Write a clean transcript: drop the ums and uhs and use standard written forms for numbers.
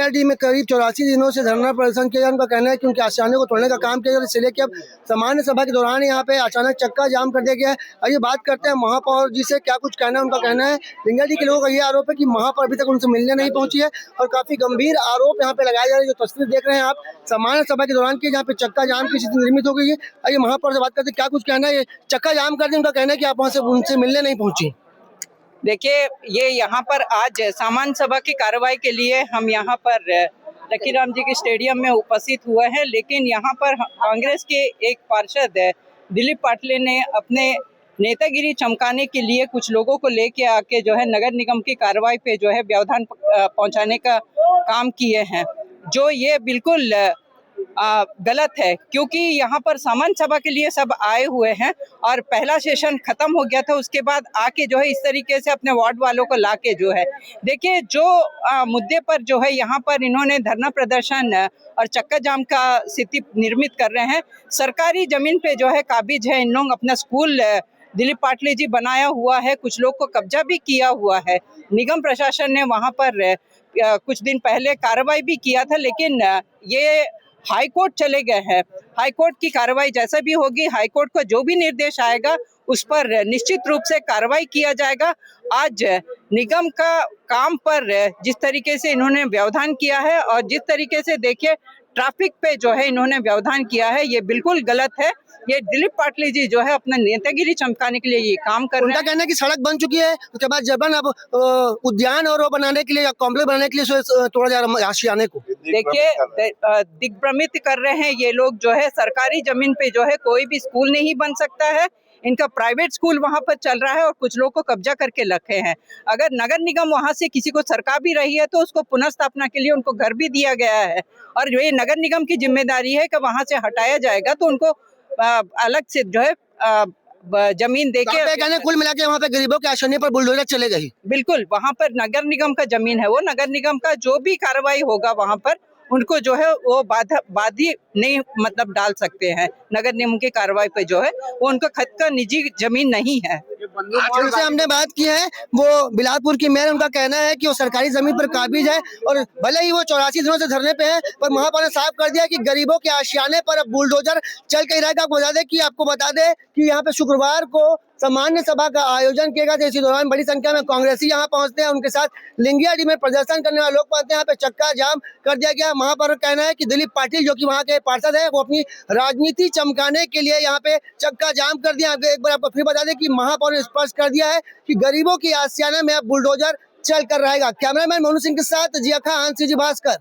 लिंगाडी में करीब 84 दिनों से धरना प्रदर्शन किया। उनका कहना है कि उनके आशियाने को तोड़ने का काम किया, इससे लेकर अब सामान्य सभा के दौरान यहाँ पे अचानक चक्का जाम कर दिया गया है। आइए बात करते हैं महापौर जी से, क्या कुछ कहना है। उनका कहना है लिंगाडी के लोगों का ये आरोप है कि महापौर अभी तक उनसे मिलने नहीं पहुंची है और काफी गंभीर आरोप यहाँ पे लगाए जा रहे हैं। जो तस्वीर देख रहे हैं आप सामान्य सभा के दौरान की, जहाँ पे चक्का जाम की स्थिति निर्मित हो गई है। आइए महापौर से बात करते हैं, क्या कुछ कहना है। ये चक्का जाम कर दिया, उनका कहना है कि आप वहाँ से उनसे मिलने नहीं पहुंची। देखिए, ये यहाँ पर आज सामान्य सभा की कार्रवाई के लिए हम यहाँ पर लकीराम जी के स्टेडियम में उपस्थित हुए हैं, लेकिन यहाँ पर कांग्रेस के एक पार्षद दिलीप पाटले ने अपने नेतागिरी चमकाने के लिए कुछ लोगों को लेके आके जो है नगर निगम की कार्रवाई पे जो है व्यवधान पहुंचाने का काम किए हैं, जो ये बिल्कुल गलत है। क्योंकि यहाँ पर सामान्य सभा के लिए सब आए हुए हैं और पहला सेशन खत्म हो गया था, उसके बाद आके जो है इस तरीके से अपने वार्ड वालों को लाके जो है, देखिए जो मुद्दे पर जो है यहाँ पर इन्होंने धरना प्रदर्शन और चक्का जाम का स्थिति निर्मित कर रहे हैं। सरकारी जमीन पे जो है काबिज है, इन लोग अपना स्कूल दिलीप पाटले जी बनाया हुआ है, कुछ लोग को कब्जा भी किया हुआ है। निगम प्रशासन ने वहाँ पर कुछ दिन पहले कार्रवाई भी किया था, लेकिन ये हाई कोर्ट चले गए हैं। हाई कोर्ट की कार्रवाई जैसा भी होगी, हाई कोर्ट का जो भी निर्देश आएगा उस पर निश्चित रूप से कार्रवाई किया जाएगा। आज निगम का काम पर जिस तरीके से इन्होंने व्यवधान किया है और जिस तरीके से देखिए ट्रैफिक पे जो है इन्होंने व्यवधान किया है, ये बिल्कुल गलत है। ये दिलीप पाटले जी जो है अपना नेतागिरी चमकाने के लिए ये काम कर रहे हैं। उनका कहना है कि सड़क बन चुकी है, उसके बाद जबरन अब उद्यान और वो बनाने के लिए, कॉम्प्लेक्स बनाने के लिए तोड़ा जा रहा है आशियाने को। देखिए, दिग्भ्रमित कर रहे हैं ये लोग जो है। सरकारी जमीन पे जो है कोई भी स्कूल नहीं बन सकता है, इनका प्राइवेट स्कूल वहां पर चल रहा है और कुछ लोग को कब्जा करके रखे हैं। अगर नगर निगम वहां से किसी को सरकार भी रही है तो उसको पुनर्स्थापना के लिए उनको घर भी दिया गया है और जो ये नगर निगम की जिम्मेदारी है कि वहां से हटाया जाएगा तो उनको अलग से जो है जमीन देके। कुल मिला के वहाँ पे गरीबों के आशियाने पर बुलडोजर चले गई। बिल्कुल, वहां पर नगर निगम का जमीन है, वो नगर निगम का जो भी कार्रवाई होगा वहां पर उनको जो है वो बाधी नहीं मतलब डाल सकते हैं। नगर निगम की कार्रवाई पे जो है वो उनका खुद का निजी जमीन नहीं है। जिनसे हमने बात की है वो बिलासपुर की मेयर, उनका कहना है कि वो सरकारी जमीन पर काबिज है और भले ही वो 84 दिनों से धरने पे है, पर महापौर ने साफ कर दिया कि गरीबों के आशियाने पर अब बुलडोजर चल के रहेगा। आपको बता दें कि यहाँ पे शुक्रवार को सामान्य सभा का आयोजन किया गया। इसी दौरान बड़ी संख्या में कांग्रेसी यहाँ पहुंचते हैं, उनके साथ लिंगियाडी में प्रदर्शन करने वाले लोग पहुंचते हैं। यहाँ पे चक्का जाम कर दिया गया। महापौर का कहना है कि दिलीप पाटिल जो कि वहाँ के पार्षद है, वो अपनी राजनीति चमकाने के लिए यहाँ पे चक्का जाम कर दिया। एक बार आपको फिर बता दें कि महापौर ने स्पष्ट कर दिया है कि गरीबों की आशियाने में अब बुलडोजर चल कर रहेगा। कैमरामैन मोनू सिंह के साथ जिया खान, CG भास्कर।